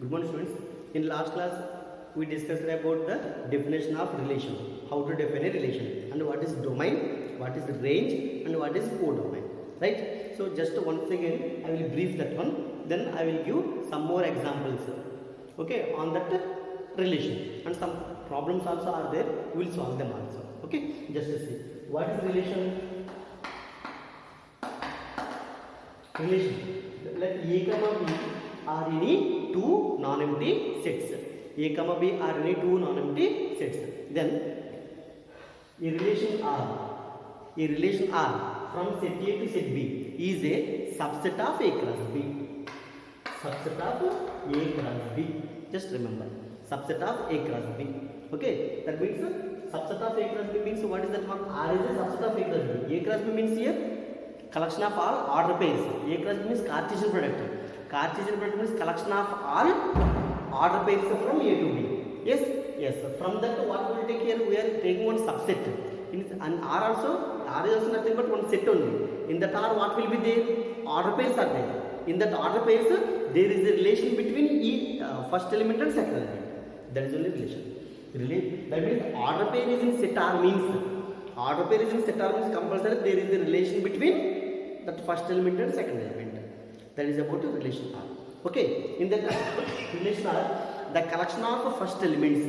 Good morning, students. In last class, we discussed about the definition of relation, how to define a relation, and what is domain, what is range, and what is codomain. Right? So, just once again, I will brief that one. Then I will give some more examples. Okay, on that relation, and some problems also are there. We will solve them also. Okay, just to see what is relation. Relation. Let A comma B are any two non-empty sets. A comma B are any two non-empty sets. Then a relation R from set A to set B is a subset of A cross B. Subset of A cross B. Just remember, subset of A cross B. Okay, that means subset of A cross B means what is that one? R is a subset of A cross B. A cross B means here collection of all order pairs. A cross B means Cartesian product. Cartesian product means collection of all order pairs from A to B. Yes, yes. From that, what we will take here? We are taking one subset. And R is also nothing but one set only. In that R, what will be there? Order pairs are there. In that order pairs, there is a relation between first element and second element. That is only relation. That means order pair is in set R means compulsory there is a relation between that first element and second element. That is about the relation R. Okay, in that relation R, the collection of first elements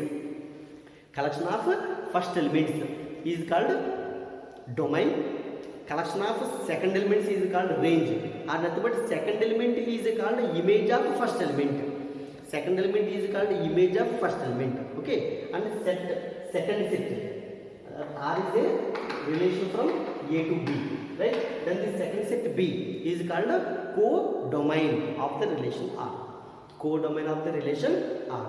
is called domain. Collection of second elements is called range. And nothing but second element is called image of first element. Second element is called image of first element. Okay, and second set. R is a relation from A to B, right? Then the second set B is called co-domain of the relation R. Co-domain of the relation R.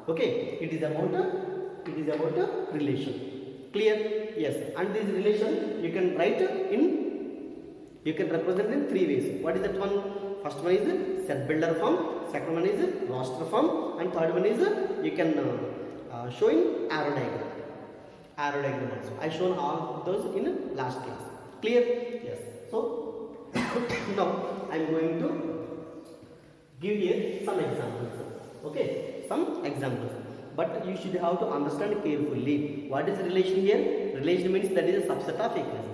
Okay, it is about a relation. Clear? Yes. And this relation you can represent in three ways. What is that one? First one is set builder form. Second one is roster form, and third one is you can show in arrow diagram. Also. I shown all those in last class. Clear? Yes. So now I am going to give here some examples. Okay, some examples. But you should have to understand carefully what is relation here. Relation means that is a subset of A cross B.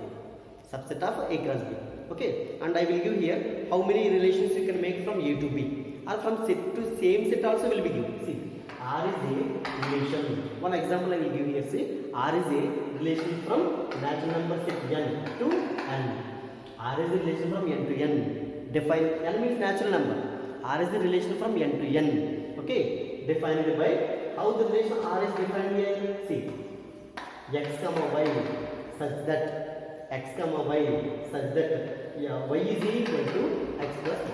Subset of A cross B. Okay, and I will give here how many relations you can make from A to B, or from set to same set also will be given. See. R is a relation. One example I will give here. See, R is a relation from natural number set n to n. R is a relation from n to n. Define n means natural number. R is a relation from n to n. Okay, defined by how the relation R is defined here. See, x comma y such that y is equal to x plus 1.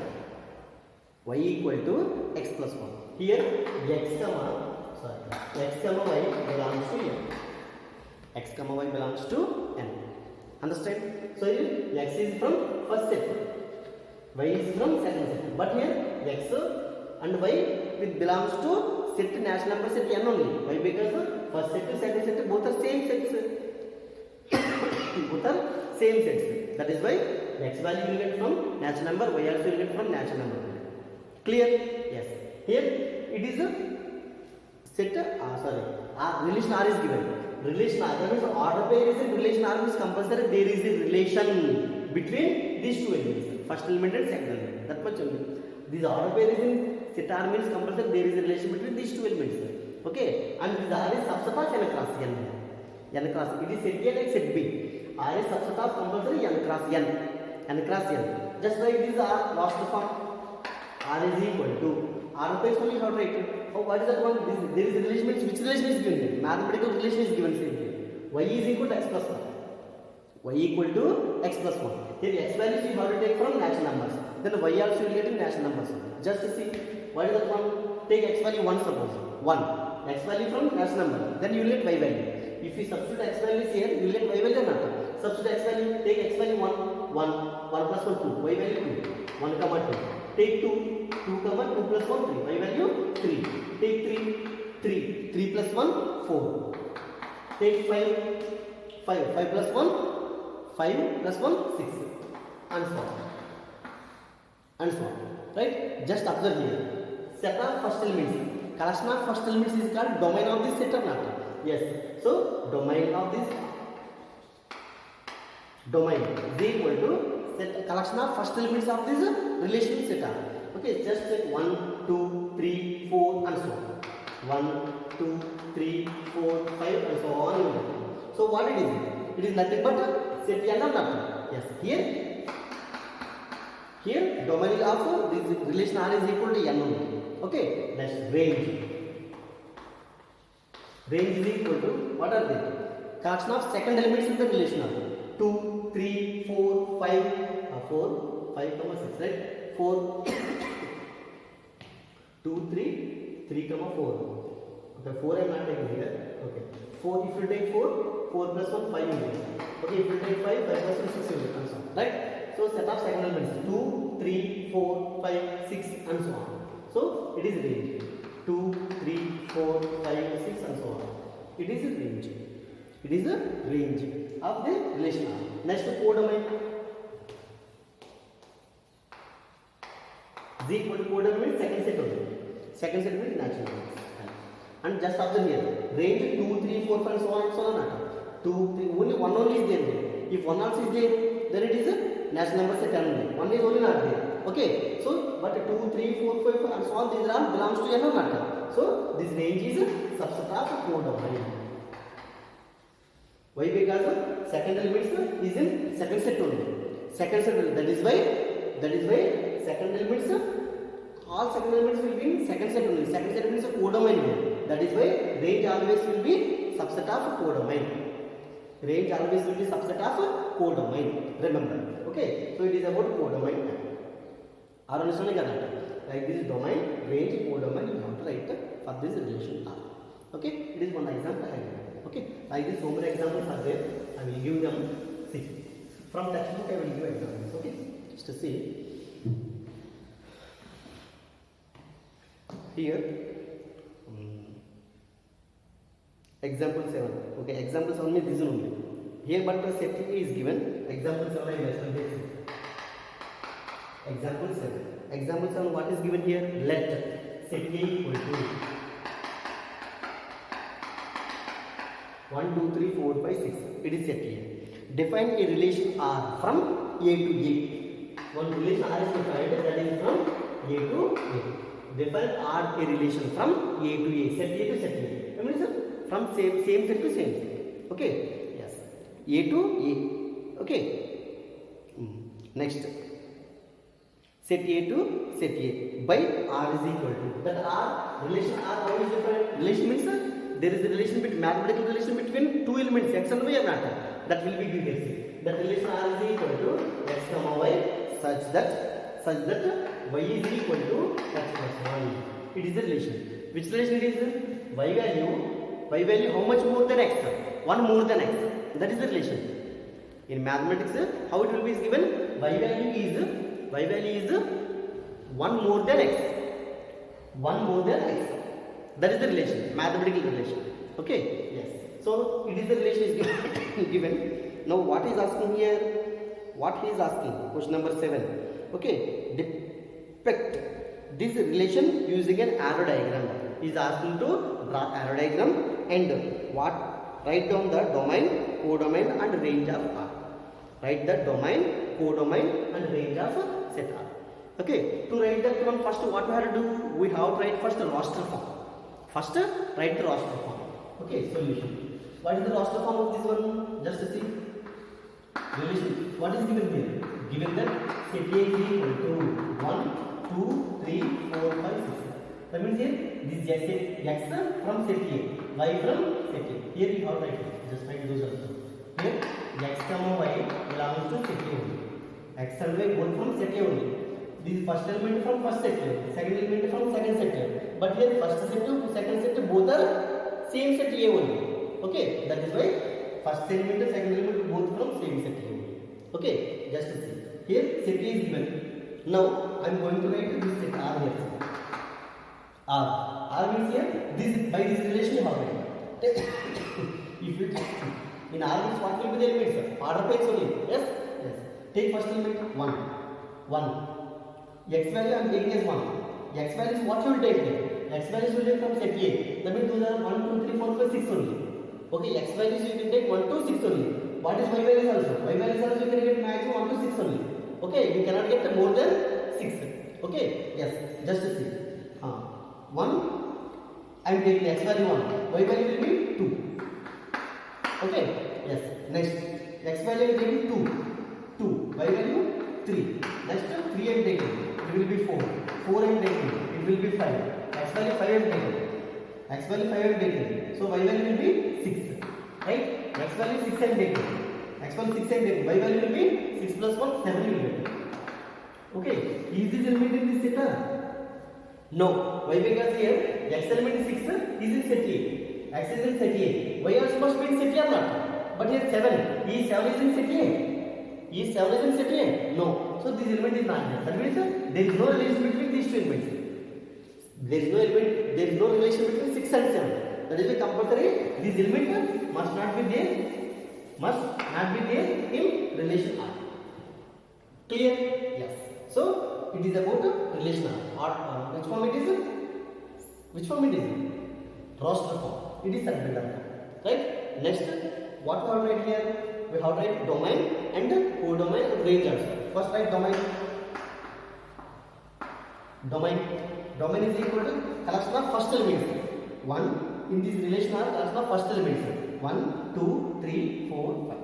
Y equal to x plus 1. Here x comma y belongs to n. X comma y belongs to n. Understand? So here x is from first set, y is from second set. But here x and y it belongs to set natural number set n only. Why? Because first set to second set both are same sets. That is why x value will get from natural number, y also will get from natural number. Clear? Yes. Here it is a set. Relation R is given. Relation R, that means order pair is in relation R means compulsory there is a relation between these two elements, first element and second element. That much only. This order pair is in set R means compulsory there is a relation between these two elements. Okay, and this R is subset of n cross n. N cross. It is set A like set B. R is subset of compulsory n cross n. N cross n. Just like this R roster form. R is equal to R pairs only how to write. Oh, what is that one? There is a relation. Which relation is given here? Mathematical relation is given here. Y is equal to x plus 1. Y equal to x plus 1. Here x values you have to take from natural numbers. Then y also will get in natural numbers. Just to see what is that one? Take x value 1 suppose. 1. X value from natural number. Then you will get y value. If you substitute x values here, you will get y value or not. Substitute x value. Take x value 1. 1 plus 1 2. Y value 2. 1 comma 2. Take 2 comma 2 plus 1 3. Y value 3. Take 3 plus 1 4. Take 5 plus 1 5 plus 1 6, and so on. Right? Just observe here. set of first elements. Collection of first elements is called domain of this set or not? Yes. So domain of this domain is equal to set collection of first elements of this relational set. Okay, just check 1, 2, 3, 4 and so on. 1, 2, 3, 4, 5 and so on. So what it is? It is nothing but set n or not? Yes. Here domain of this relation R is equal to n only. Okay. Next range. Range is equal to what are they? Collection of second elements in the relation R. 2, 3, 4, 5, 6, right? 4, 2, 3, 3, 4. Okay, 4 I am not taking here. Okay. 4, if you take 4, 4 plus 1, 5 you get. Okay, if you take 5, 5 plus 1, 6 you get. And so on. Right? So set of second elements 2, 3, 4, 5, 6 and so on. So it is range. 2, 3, 4, 5, 6 and so on. It is a range. It is a range of the relation R. Next codomain is equal to codomain second set only. Second set means natural numbers. And just observe here, range 2, 3, 4, 5 and so on and so on. 2, 3, only one only is there. If one also is there, then it is a natural number set only. One is only not there. Okay, so but 2, 3, 4, 5 and so on, these are all belongs to n or not. So this range is a subset of codomain. Why? Because second element is in second set only. Second set only. That is why second elements, all second elements will be in second set only. Second set means a codomain. That is why range always will be subset of codomain. Range always will be subset of codomain. Remember. Okay. So it is about codomain. Are you understanding that? Like this is domain, range, codomain. You have to write for this relation R. Okay. It is one example. Okay. Like this, so many examples are there. I will give them. See, from textbook I will give examples. Okay. Just to see. Here, example 7. Okay, example 7 means this only. Here, but the set is given. Example 7 I mentioned this. Example 7. Example 7, what is given here? Let set A equal to 1, 2, 3, 4, 5, 6. It is set A. Define a relation R from A to A. One relation R is defined, that is from A to A. Define R a relation from A to A, set A to set A. Remember, sir? From same set to same set. Okay? Yes. A to A. Okay? Next. Set A to set A by R is equal to. That R, relation R, how is defined? Relation means, sir, there is a relation between, mathematical relation between two elements, X and Y or not. That will be given here. That relation R is equal to X comma Y such that y is equal to x plus 1. It is a relation. Which relation it is? Y value how much more than x? 1 more than x. That is the relation. In mathematics, how it will be given? Y value is 1 more than x. 1 more than x. That is the relation, mathematical relation. Okay? Yes. So it is the relation is given. Now what is asking here? What he is asking? Question number 7. Okay, depict this relation using an arrow diagram. He is asking to draw arrow diagram and what? Write down the domain, codomain and range of R. Write the domain, codomain and range of set R. Okay, to write that one, first what we have to do? We have to write first the roster form. First write the roster form. Okay, solution. What is the roster form of this one? Just to see. Relation. What is given here? Given that set A is equal to 1, 2, 3, 4, 5, 6. That means here this is x from set A, y from set A. Here you have to write it. Just write those also. Here x comma y belongs to set A only. X and y both from set A only. This is first element from first set A, second element from second set A. But here first set to second set both are same set A only. Okay, that is why first element and second element both from same set A only. Okay, just to see. Here set A is given. Now I am going to write this set R here. R means here this by this relation you have written. If you in R means what will be the elements? Order pairs only. Yes? Yes. Take first element 1. X value I am taking as 1. X values what you will take here? X values will take from set A. That means those are 1, 2, 3, 4, 5, 6 only. Okay, X values you can take 1 to 6 only. What is Y values also? Y values also you can get maximum 1 to 6 only. Okay, we cannot get more than 6. Okay, yes, just see. 1, I am taking X value 1, Y value will be 2. Okay, yes, next, X value I am taking 2, Y value 3. Next 3 I am taking, it will be 4. 4 I am taking, it will be 5. X value 5 I am taking, X value 5 I am taking. So Y value will be 6. Right? X value 6 I am taking, X value 6 I am taking. Y value will be 6 plus 1, 7 will be. Okay, is this element in this set? No. Why? Because here X element is 6 is in set A. X is in set A. Y also must be in set A or not? But here 7. Is 7 is in set A? Is 7 is in set A? No. So this element is not there. That means there is no relation between these two elements. There is no element. There is no relation between 6 and 7. That is why compulsory this element must not be there. Must not be there in relation R. Clear? Yes. So it is about relation R. Which form it is? Which form it is? Roster form. It is circular form. Right? Next, what we have write here? We have write domain and codomain and range also. First write domain. Domain is equal to collection of first elements. 1 in this relation are collection of first elements. 1, 2, 3, 4, 5.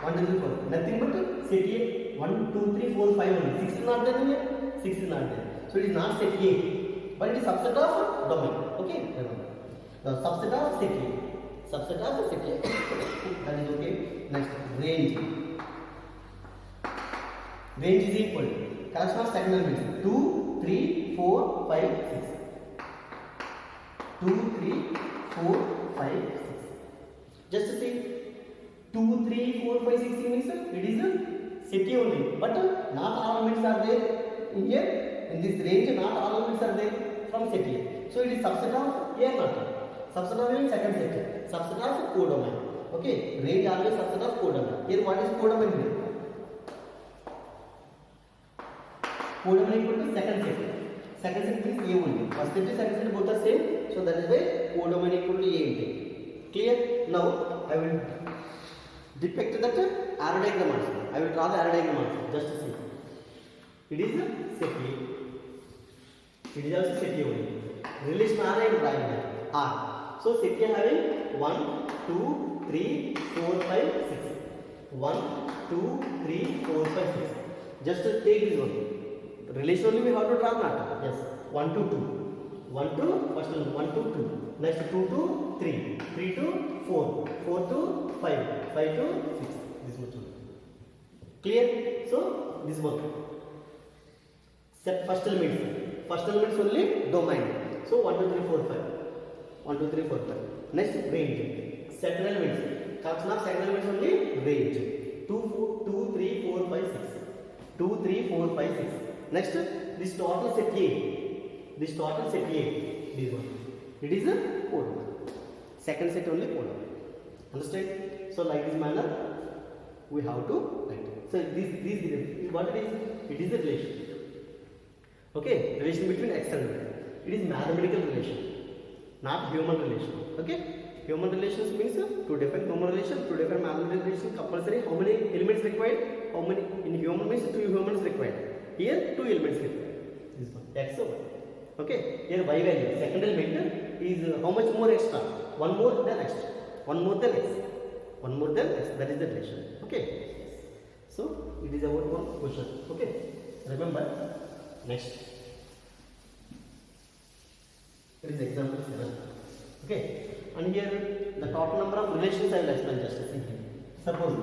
1, 2, 3, 4. Nothing but set A. 1, 2, 3, 4, 5 only. 6 is not there here. 6 is not there. So it is not set A. But it is subset of domain. Okay? The subset of set A. Subset of set A. That is okay. Next, range. Range is equal to collection of second elements. 2, 3, 4, 5, 6. 2, 3, 4, 5, 6. Just see. 2, 3, 4, 5, 6 means it is a set A only. But not all elements are there in here. In this range, not all elements are there from set A. So it is subset of A or not? Subset of A means second set. Subset of codomain. Okay. Range always subset of codomain. Here what is codomain here? Codomain equal to second set. Second set means A only. First set and second set both are same. So that is why codomain equal to A intake. Clear? Now I will depict that arrow diagram also. I will draw the arrow diagram also. Just to see. It is set A. It is also set A only. Relation R I am drawing here. R. So set A having 1, 2, 3, 4, 5, 6. 1, 2, 3, 4, 5, 6. Just to take this one. Relation only we have to draw not. Yes. 1 to 2. 1 to first one 1 to 2. Next 2 to 3. 3 to 4. 4 to 5. 5 to 6. This much. Clear? So this one. Set first elements. First elements only domain. So 1, 2, 3, 4, 5. 1, 2, 3, 4, 5. Next range. Second elements. Collection of second elements only range. 2, 3, 4, 5, 6. 2, 3, 4, 5, 6. Next, this total set A. This total set A. This one. It is a code. Second set only code. Understand? So like this manner, we have to write. So this what it is? It is a relation. Okay, relation between X and Y. It is mathematical relation, not human relation. Okay, human relations means to define human relation, to define mathematical relation, compulsory how many elements required? How many in human means 2 humans required. Here 2 elements required. This one X over. Okay, here Y value second element is how much more extra? 1 more than X. 1 more than X. 1 more than X. That is the relation. Okay. So it is about one question. Okay. Remember. Next. It is example 7. Okay. And here the total number of relations I will explain just a second. Suppose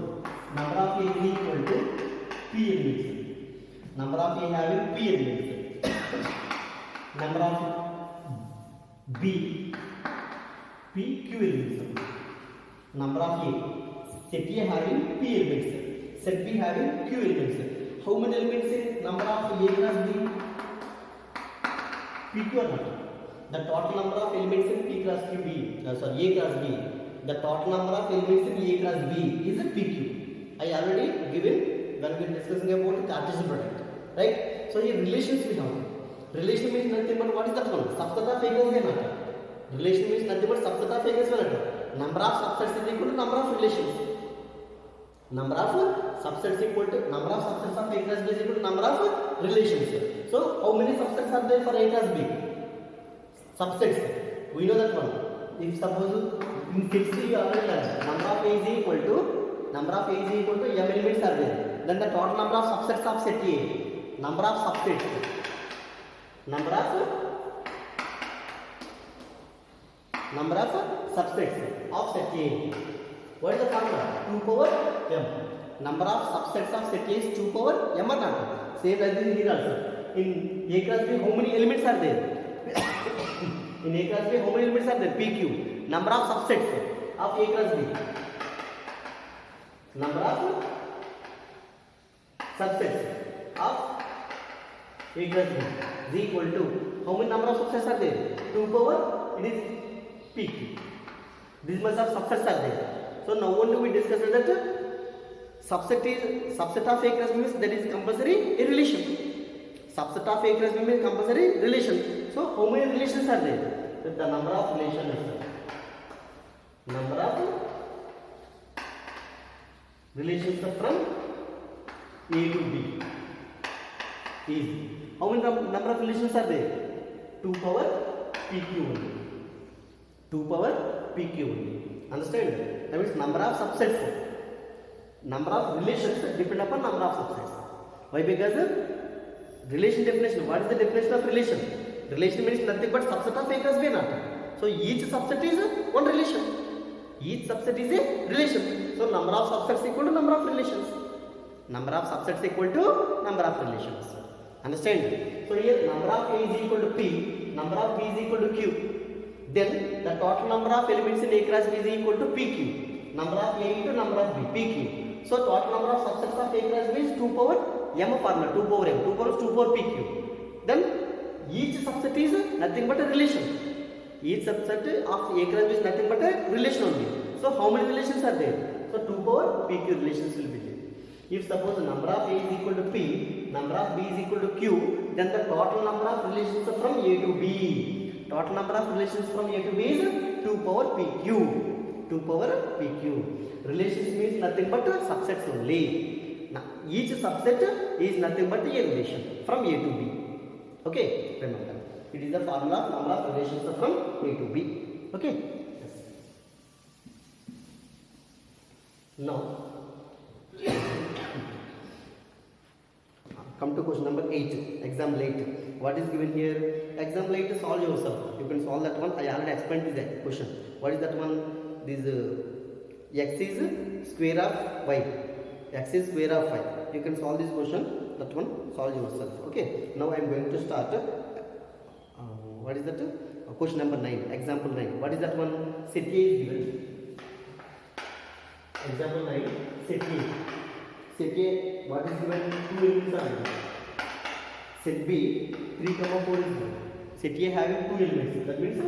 number of A is equal to P elements. Number of A having P elements. Number of B P Q elements. Number of A. Set A having P elements. Set B having Q elements. How many elements in number of A plus B? PQ or not? The total number of elements in P cross Q B, A cross B. The total number of elements in A cross B is a PQ. I already given when we are discussing about the Cartesian product. right? So here relations we have. Relation means nothing but what is that one? Subset of equals है ना? Relation means nothing but subset of equals है. Number of subsets is equal to number of relations. Number of subsets equal to number of subsets of A class B is equal to number of relations. So how many subsets are there for A class B? Subsets. We know that one. If suppose in fixed you already learned number of A is equal to m elements are there. Then the total number of subsets of set A. Number of subsets. Number of subsets of set A. What is the formula? 2 power m. Number of subsets of set A is 2 power m or not? Same like this here also. In A class B, how many elements are there? In A class B, how many elements are there? PQ. Number of subsets of A class B. Number of subsets of A class B is equal to how many number of subsets are there? 2 power. It is PQ. This much of subsets are there. So now only we discuss that subset of A class B means that is compulsory a relation. Subset of A class B means compulsory relation. So how many relations are there? So the number of relations is number of relations from A to B is how many number of relations are there? 2 power PQ only. 2 power PQ only. Understand? That means number of subsets, number of relations depend upon number of subsets. Why? Because relation definition. What is the definition of relation? Relation means nothing but subset of A plus B not. So each subset is one relation. Each subset is a relation. So number of subsets equal to number of relations. Number of subsets equal to number of relations. Understand? So here number of A is equal to P, number of B is equal to Q. Then the total number of elements in A class B is equal to PQ. Number of A into number of B, PQ. So total number of subsets of A class B is 2 power m formula, 2 power m, 2 power is 2 power PQ. Then each subset is nothing but a relation. Each subset of A class B is nothing but a relation only. So how many relations are there? So 2 power PQ relations will be there. If suppose the number of A is equal to P, number of B is equal to Q, then the total number of relations from A to B. Total number of relations from A to B is 2 power PQ. 2 power PQ. Relations means nothing but subsets only. Now, each subset is nothing but a relation from A to B. Okay, remember. It is the formula of number of relations from A to B. Okay. Yes. Now, come to question number 8. Example 8. What is given here? Example 8, solve yourself. You can solve that one. I already explained this question. What is that one? This x is square of y. X is square of y. You can solve this question. That one, solve yourself. Okay. Now I am going to start. What is that? Question number 9. Example 9. What is that one? Set A is given. Example 9. Set A. Set A. What is given? 2 elements are given. Set B. 3, 4 is given. Set A having 2 elements. That means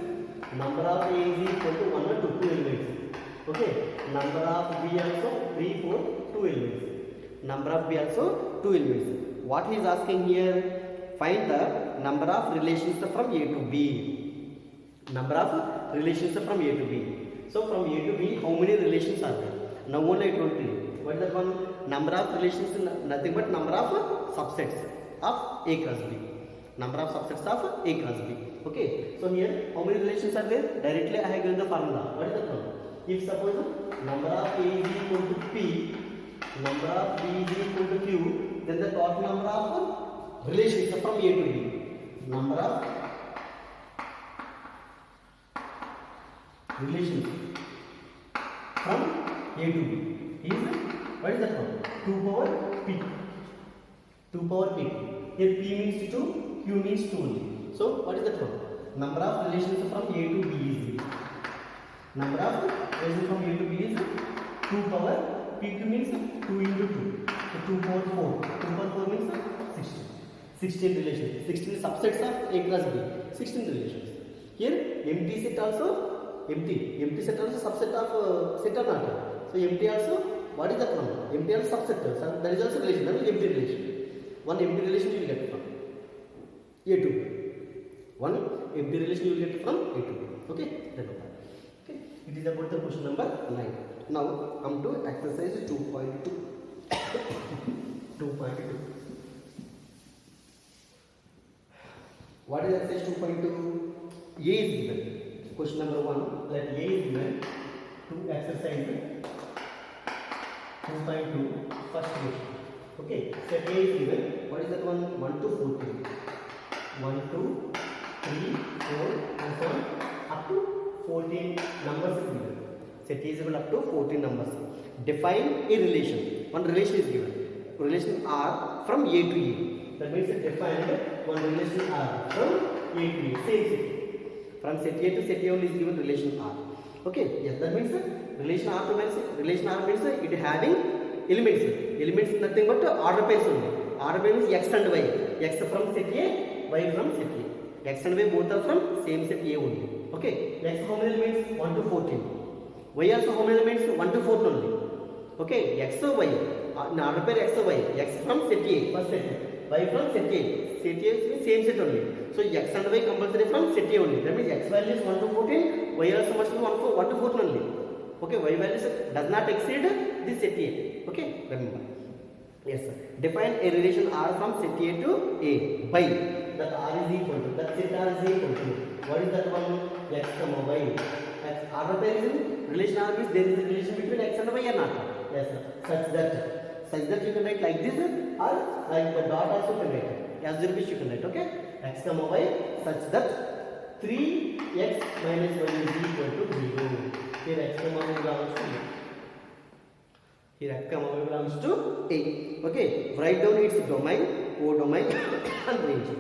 number of A is equal to 1 or 2 elements. Okay. Number of B also 3, 4, 2 elements. Number of B also 2 elements. What he is asking here? Find the number of relations from A to B. Number of relations from A to B. So from A to B, how many relations are there? Now only I told you. What is that one? Number of relations is nothing but number of subsets of A cross B. Number of subsets of A cross B. Okay. So here, how many relations are there? Directly I have given the formula. What is that one? If suppose number of A is equal to P, number of B is equal to Q, then the total number of relations from A to B. Number of relations from A to B is, what is that one? 2 power P. 2 power P. Here P means 2, Q means 2 only. So what is that one? Number of relations from A to B is, number of relations from A to B is 2 power PQ means 2 into 2. So 2 power 4. 2 power 4 means 16. 16 relations. 16 subsets of A class B. 16 relations. Here empty set also empty. Empty set also subset of set or not. So empty also, what is that one? Empty also subset. So that is also relation. That is empty relation. one empty relation you will get from A to B. One empty relation you will get from A to B. Okay, remember. Okay, it is about the question number 9. Now come to exercise 2.2. 2.2. What is exercise 2.2? A is given. Question number 1. Let A is given to exercise 2.2. First question. Okay, set A is given. What is that one? 1 to 14. 1, 2, 3, 4, and so on. Up to 14 numbers is given. Set A is given up to 14 numbers. Define a relation. One relation is given. Relation R from A to A. That means define one relation R from A to A. Same set. From set A to set A only is given relation R. Okay, yes, that means relation R to relation R means it having elements. Elements nothing but order pairs only. Order pair means X and Y. X from set A, Y from set A. X and Y both are from same set A only. Okay, X how many elements? 1 to 14. Y also how many elements? 1 to 14 only. Okay, X or Y. Order pair X or Y. X from set A, first set. Y from set A. Set A is same set only. So X and Y compulsory from set A only. That means X value is 1 to 14. Y also must be 1 to 14 only. Okay, Y value does not exceed this set A. Okay, remember. Yes, sir. Define a relation R from set A to A by that R is equal to that set R is equal to what is that one? X comma Y. X R pair is relation R means there is a relation between X and Y or not? Yes, sir. Such that you can write like this or like the dot also you can write. As the which you can write. Okay, X comma Y such that 3x minus 1 is equal to 0. Here X comma Y belongs to Here X comma Y belongs to A. Okay, write down its domain, codomain and range.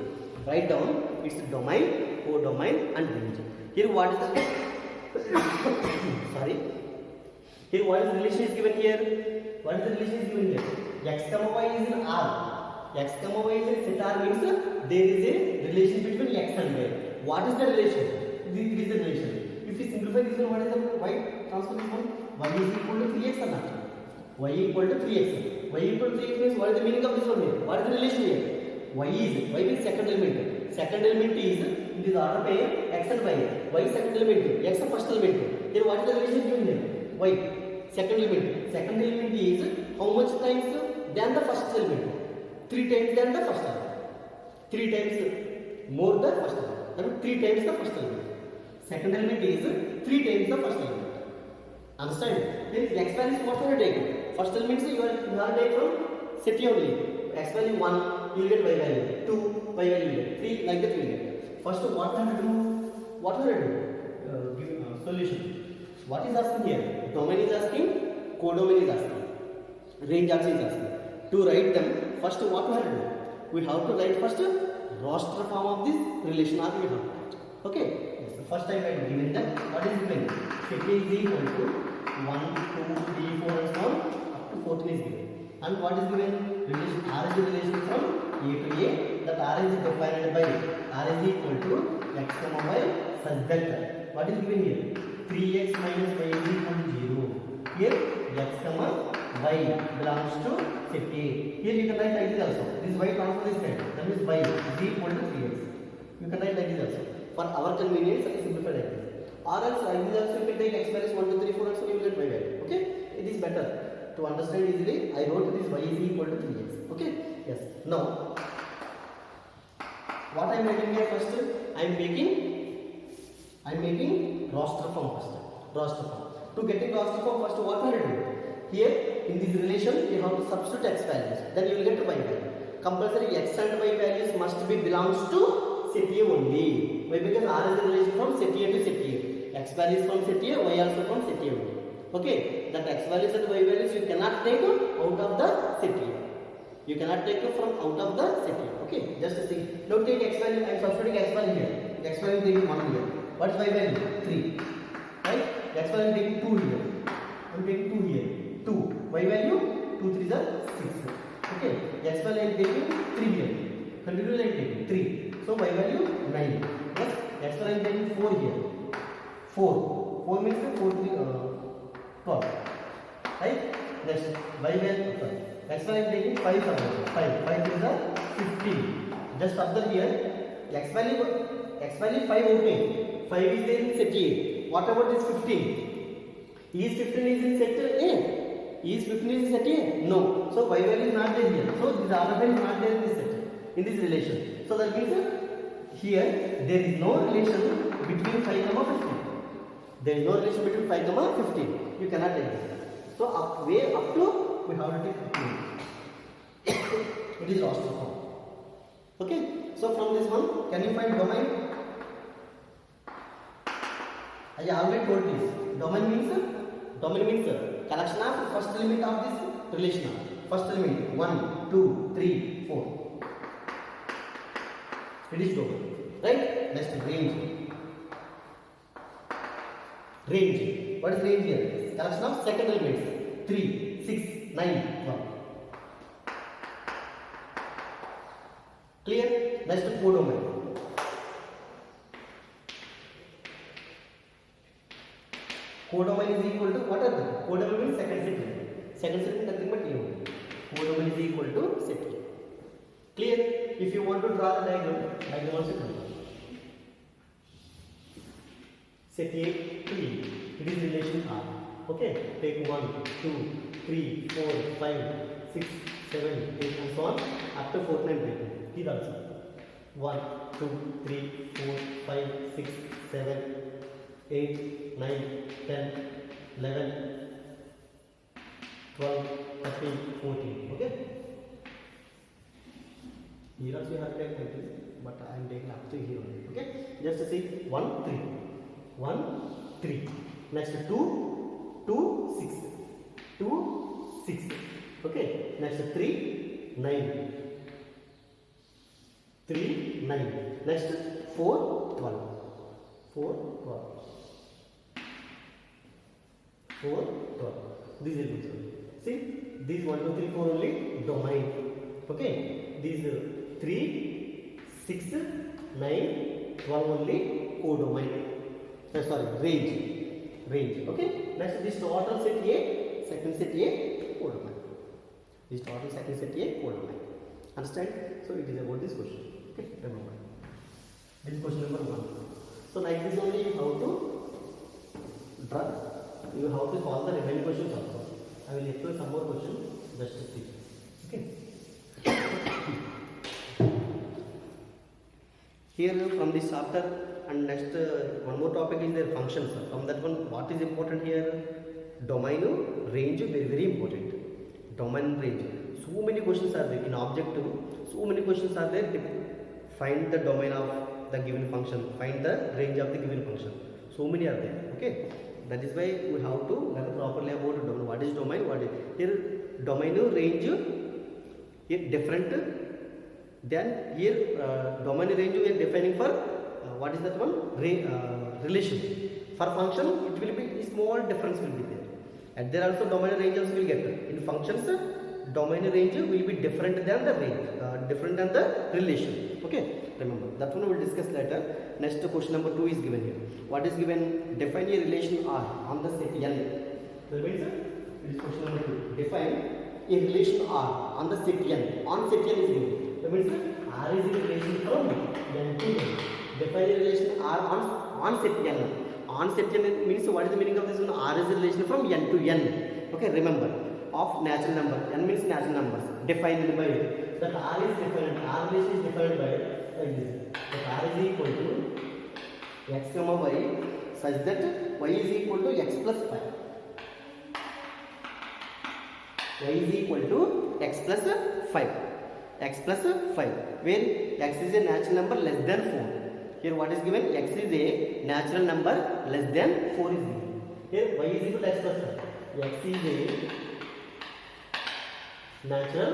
Write down its domain, codomain and range. Here what is the sorry. Here what is the relation is given here? What is the relation is given here? X comma Y is in R. X comma Y is in set R means there is a relation between X and Y. What is the relation? This is the relation. If we simplify this one, what is the Y transfer this one? Y is equal to 3x or not? Y equal to 3x. Y equal to 3x means what is the meaning of this one here? What is the relation here? Y means second element. Second element is in this order pair X and Y. Y second element, X first element. Then what is the relation given here? Y second element. Second element is how much times than the first element? 3 times than the first element. 3 times more than first element. That means 3 times the first element. Second element is 3 times the first element. Understand? Then X value is what you take? First element is you are take from set A only. X value 1, you will get Y value. 2, Y value you will get. 3, like that you will get. First, what we have to do? What we have to do? Give solution. What is asking here? Domain is asking, codomain is asking, range also is asking. To write them, first what we have to do? We have to write first roster form of this relation R we have to write. Okay? Yes, the first time I have given them, what is given? Set A is equal to 1, 2, 3, 4 and so on up to 14 is given. And what is given? Relation R is the relation from A to A. That R is defined by R is equal to X comma Y such that what is given here? 3x minus y is equal to 0. Here X comma Y belongs to set A. Here you can write like this also. This Y transfer this side. That means Y is equal to 3x. You can write like this also. For our convenience, I simplify like this. Or else like this also you can take X minus 1, 2, 3, 4 also you will get Y value. Okay? It is better. To understand easily, I wrote this Y is equal to 3x. Okay? Yes. Now, what I am writing here first? I am making roster form first. Roster form. To getting roster form first, what I do? Here, in this relation, you have to substitute X values. Then you will get Y value. Compulsory X and Y values must be belongs to set A only. Why? Because R is the relation from set A to set A. X values from set A, Y also from set A only. Okay, that X values and Y values you cannot take out of the set A. You cannot take from out of the set A. Okay, just a thing. Now take X value. I am substituting X value here. X value taking 1 here. What is Y value? 3. Right? X value taking 2 here. I am taking 2 here. 2. Y value 2 3s are 6. Okay. X value I am taking 3 here. Continuously I am taking 3. So Y value 9. Yes. X value I am taking 4 here. 4. 4 means 4 3 12. Right? Next, Y value, X value I am taking 5 5 3s are Just observe here. X value 5 okay. 5 is there in set A. What about this 15? Is 15 is in set A? Is 15 is in set A? No. So y value is not there here. So this order line is not there in this set, in this relation. So that means here there is no relation between 5 comma 15. There is no relation between 5 comma 15. You cannot take this. So up to we have to take 15. It is lost form. Okay. So from this one, can you find domain? I already told this. Domain means collection of first element of this relation. First element 1, 2, 3, 4. It is domain. Right? Next range. Range. What is range here? Collection of second elements 3, 6, 9, 1. Clear? Next codomain. Codomain is equal to what are the? Codomain means second set. Second set means nothing but A. Codomain is equal to set A. Clear? If you want to draw the diagram also come. Set A to E. It is relation R. Okay? Take 1, 2, 3, 4, 5, 6, 7, 8 and so on up to 4, 9 breaking. Here also 1, 2, 3, 4, 5, 6, 7, 8, 9, 10, 11, 12, 13, 14. Okay? Here also you have to take like this, but I am taking up to here only. Okay? Just see 1, 3. 1, 3. Next 2, 2, 6. 2, 6. Okay? Next 3, 9. 3, 9. Next 4, 12. 4, 12. 4, 12. This is it. See, these 1, 2, 3, 4 only domain. Okay? These 3, 6, 9, 12 only codomain. Sorry, range. Okay? Next this total set A, second set A, codomain. This total second set A, codomain. Understand? So it is about this question. Okay, remember. This is question number 1. So like this only you have to draw. You have to solve the remaining questions also. I will explain some more questions just to see. Okay. Here from this chapter and next one more topic is their functions. From that one, what is important here? Domain, range, very important. Domain, range. So many questions are there in objective. So many questions are there. Find the domain of the given function. Find the range of the given function. So many are there. Okay. That is why we have to learn properly about domain. What is domain? What is here? Domain, range, here different. Then here domain, range we are defining for what is that one? Relation. For function, it will be small difference will be there. And there also domain range also will get. In functions, domain range will be different than the range, different than the relation. Okay, remember that one we will discuss later. Next question number 2 is given here. What is given? Define a relation R on the set N. That means it is question number 2. Define a relation R on the set N. On set N is given. That means R is a relation from N to N. Define a relation R on set N. On set N means what is the meaning of this one? R is a relation from N to N. Okay, remember. Of natural number. N means natural numbers. Defined by that R is defined. R relation is defined by like this. That R is equal to x comma y such that y is equal to x plus 5. Y is equal to x plus 5. X plus 5. Where x is a natural number less than 4. Here what is given? X is a natural number less than 4 is given. Here y is equal to x plus 5. X is a natural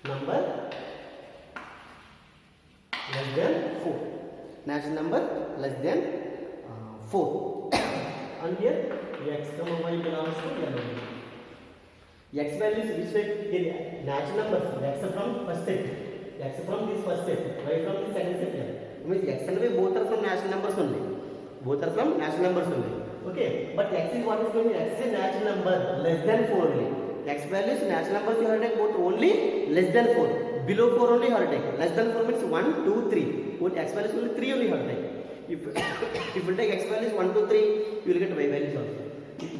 number less than 4. Natural number less than 4. And here x comma y belongs to L. X values which set here natural numbers. X from first set. X from this first set. Y from the second set. It means x and y both are from natural numbers only. Both are from natural numbers only. Okay. But x is what is going to x is a natural number less than 4 only. X values natural numbers you have to take both only less than 4. below 4 only you have to take. Less than 4 means 1, 2, 3. What x value is only 3 only you have to take. If you take x value is 1, 2, 3, you will get y values also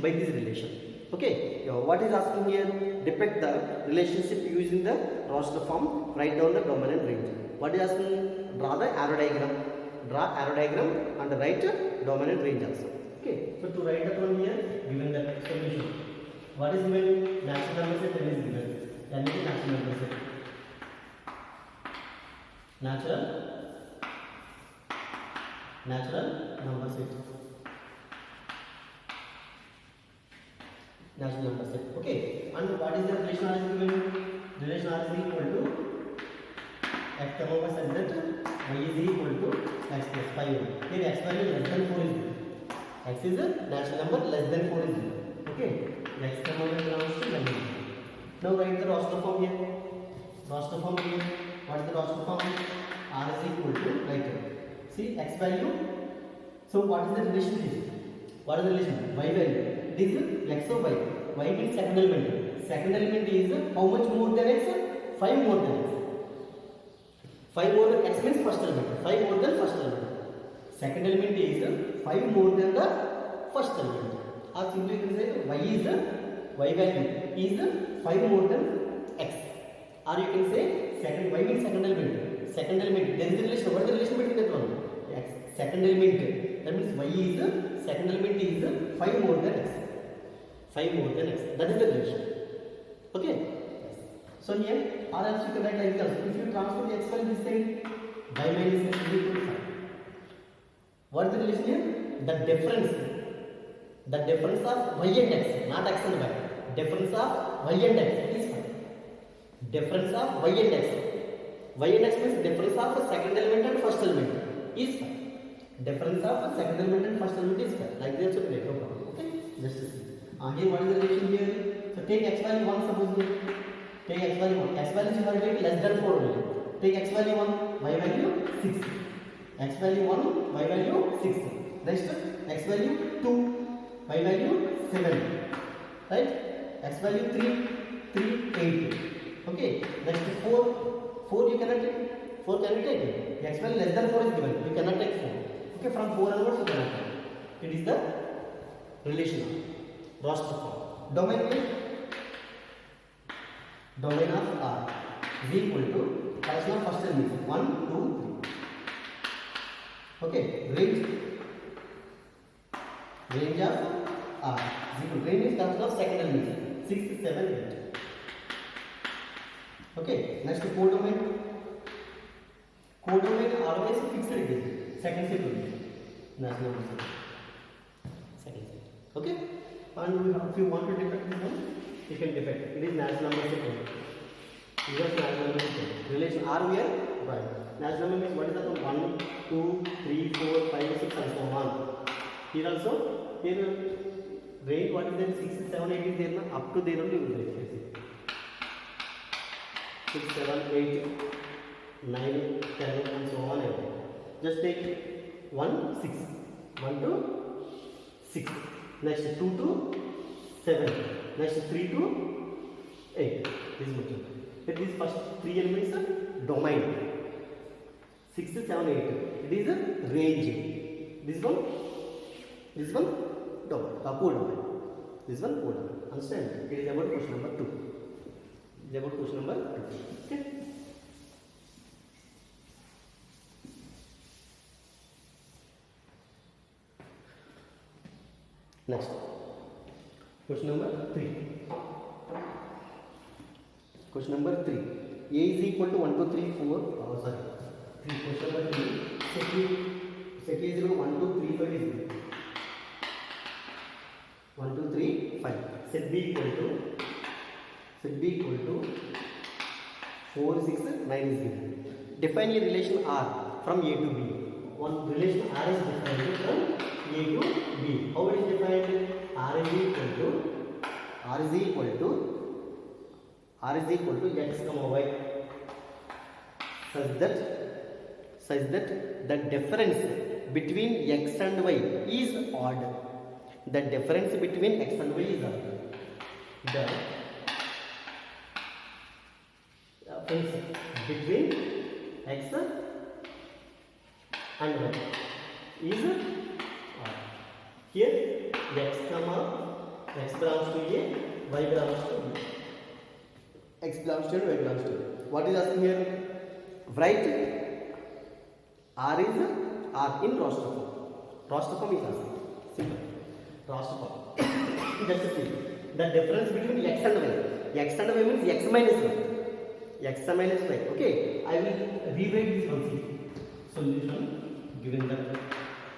by this relation. Okay. What is asking here? Depict the relationship using the roster form. Write down the domain and range. What is asking? Draw the arrow diagram. Draw arrow diagram and write domain and range also. Okay. So to write that one here, given the solution. What is given? Natural number set n is given. N is natural number set. Natural number set. Natural number set. Okay. And what is the relation R is given? Relation R is equal to x comma y such that y is equal to x plus 5. Here x value less than 4 is given. X is a natural number less than 4 is given. Okay. X comma y belongs to 1. Now write the roster form here. Roster form here. What is the roster form? R is equal to right here. See x value. So what is the relation here? What is the relation? Y value. It is x of y. Y means second element. Second element is how much more than x? 5 more than x. 5 more than x means first element. 5 more than first element. Second element is 5 more than the first element. Or simply you can say y value is 5 more than x. Or you can say second y means second element. Second element. There is a relation. What is the relation between that one? X. Second element. That means y is second element is 5 more than x. 5 more than x. That is the relation. Okay. So here, or else you can write like this. If you transfer the x value this side, y minus x is equal to 5. What is the relation here? The difference of y and x, not x and y. Difference of y and x is 5. Difference of y and x. Y and x means difference of second element and first element is 5. Difference of second element and first element is 5. Like this, okay, no problem. Okay, just see. Here, what is the relation here? So take x value 1, suppose here. Take x value 1. X value is take less than 4 only. Take x value 1, y value 6. X value 1, y value 6. Next, x value 2, y value 7. Right? X value 3, 8. Okay. Next 4 you cannot take. 4 can you take? X value less than 4 is given. You cannot take 4. Okay, from 4 onwards you cannot take. It is the relation of roster form. Domain of R is equal to collection of first element 1, 2, 3. Okay, range of R is equal to range is collection of second element 6, 7, 8. Okay, next codomain. Codomain always fixed it is second set only. Natural number set. Second set. Okay, and if you want to defect this one, you can defect. It is natural number set only. Just natural number set. Relation R we are right. Natural number means what is that one? 1, 2, 3, 4, 5, 6 and so on. Here also, here range what is there? 6, 7, 8 is there na? Up to there only we will take. 6, 7, 8, 9, 10 and so on. Just take 1, 6. 1 to 6. Next 2 to 7. Next 3 to 8. This is what you do. These first 3 elements are domain. 6, 7, 8. It is a range. This one domain. Codomain. This one codomain. Understand? It is about question number 2. It is about question number 2. Okay. Next, question number 3. Question number 3. A is equal to 1, 2, 3, 4. Oh, sorry. 3. Question number 3. Set A is equal to 1, 2, 3, 5 is equal. 1, 2, 3, 5. Set B equal to 4, 6, 9 is given. Define a relation R from A to B. One relation R is defined from A to B. How it is defined? R is equal to x comma y such that the difference between x and y is odd. The difference between x and y is odd. things between x and y is odd. Here x comma x belongs to A, y belongs to B. X belongs to A, y belongs to A. What is asking here? Write R is R in roster form. Roster form is asking. Simple. Roster form. Just see the difference between x and y. X and y means x minus y. X minus y. Okay. I will rewrite this one. Solution given that.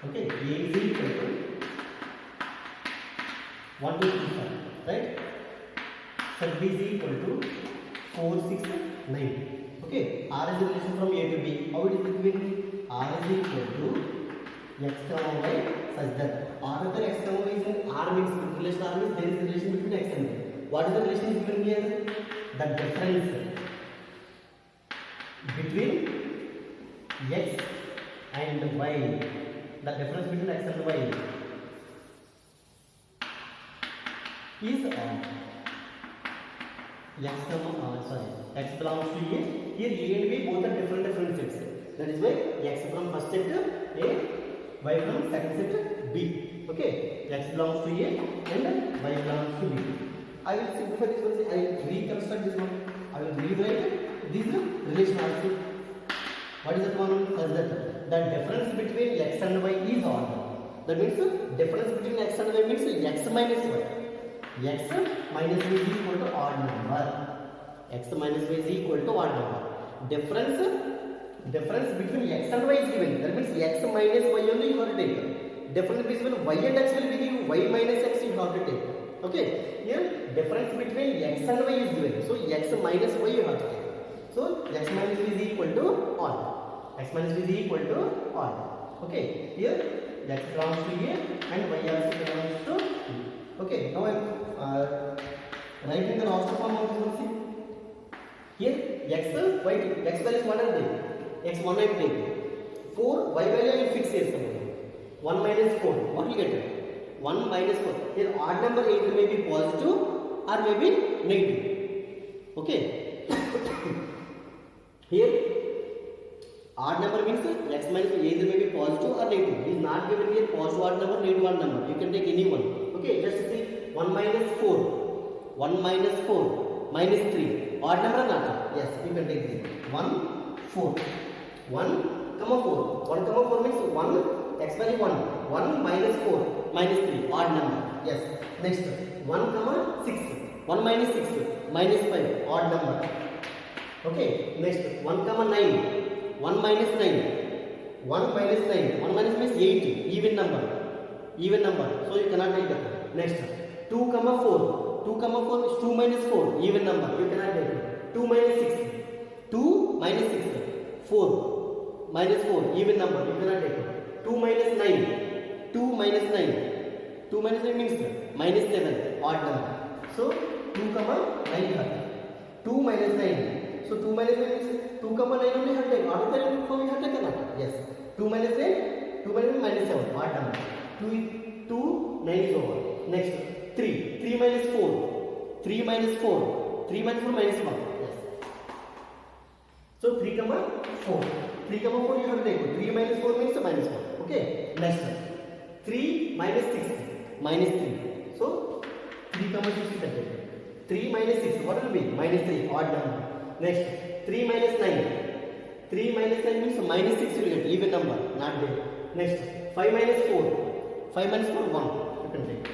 Okay. A is equal to 1, 2, 3, 5. Right? So B is equal to 4, 6, 9. Okay. R is the relation from A to B. How it is given? R is equal to x comma y such that R and x comma y is in R means relation R means there is a relation between x and y. What is the relation given here? The difference between x and y. The difference between x and y is x belongs to A. Here A and B both are different sets. That is why x from first set A, y from second set B. Okay, x belongs to A and y belongs to B. I will simplify this one. I will reconstruct this one. I will rewrite this relation also. What is that one? Such that the difference between x and y is odd. That means the difference between x and y means x minus y. X minus y is equal to odd number. X minus y is equal to odd number. Difference between x and y is given. That means x minus y only you have to take. Difference between y and x will be given. Y minus x you have to take. Okay. Here difference between x and y is given. So x minus y you have to take. So x minus y is equal to odd. X minus y is equal to odd. Okay. Here x belongs to A and y also belongs to B. Okay. Now I am writing the roster form of this one. See. Here x value is 1 and 3. X 1 and 3. 4 y value I will fix here somewhere. 1 minus 4. What will get? 1 minus 4. Here odd number either may be positive or may be negative. Okay. Here odd number means x minus either may be positive or negative. It is not given here positive odd number, negative odd number. You can take any one. Okay. Just see 1 minus 4. 1 minus 4 minus 3. Odd number or not? Yes. You can take this. 1, 4. 1, 4. 1, 4 means 1, x value 1. 1 minus 4 minus 3. Odd number. Yes. Next. 1, 6. 1 minus 6 minus 5. Odd number. Okay. Next. 1, 9. 1 minus 9. 1 minus 9. 1 minus means 8. Even number. Even number. So you cannot take that. Next. 2, 4. 2, 4 is 2 minus 4. Even number. You cannot take it. 2 minus 6. 2 minus 6. 4 minus 4. Even number. You cannot take it. 2 minus 9. 2 minus 9. 2 minus 9 means minus 7. Odd number. So 2, 9. 2 minus 9. So 2 minus 9 means 2, 9 only have taken. Odd number form you have taken. Yes. 2 minus 9. 2 minus 9 minus 7. Odd number. 2, 9 is over. Next. 3. 3 minus 4. 3 minus 4. 3 minus 4 minus 1. Yes. So 3, 4. 3, 4 you have to take. 3 minus 4 means minus 1. Okay. Next. 3 minus 6. Minus 3. So 3, 6 you can take. 3 minus 6. What will be? Minus 3. Odd number. Next. 3 minus 9. 3 minus 9 means minus 6 you will get. Even number. Not there. Next. 5 minus 4. 5 minus 4. 1. You can take.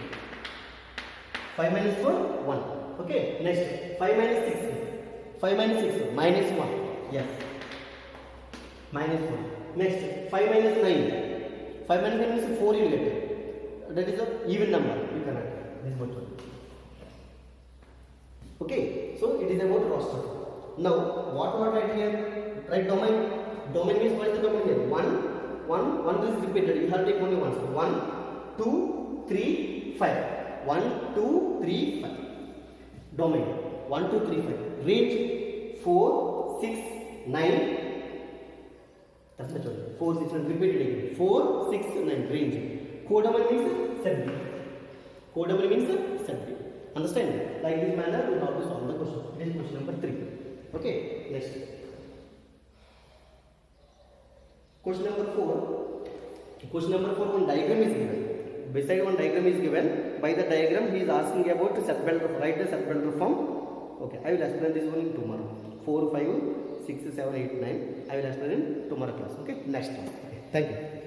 5 minus 4, 1. Okay. Next, 5 minus 6. 5 minus 6, minus 1. Yes. Minus 1. Next, 5 minus 9. 5 minus 9 means 4 you get. That is an even number. You cannot. This is what. Okay. So it is about roster. Now, what write here? Write domain. Domain means what is the domain here? 1 is repeated. You have to take only once. 1, 2, 3, 5. 1, 2, 3, 5. Domain 1, 2, 3, 5. Range 4, 6, 9. That's the choice. 4, 6, 9. Repeat it again. 4, 6, 9. Range. Codomain means subgroup. Codomain means subgroup. Understand? Like this manner, we have to solve the question. This is question number 3. Okay. next. Question number 4. Question number 4, one diagram is given. Beside one diagram is given. By the diagram, he is asking about set belt, write the set belt form. Okay, I will explain this one in tomorrow. 4, 5, 6, 7, 8, 9. I will explain in tomorrow class. Okay, next class. Okay, thank you.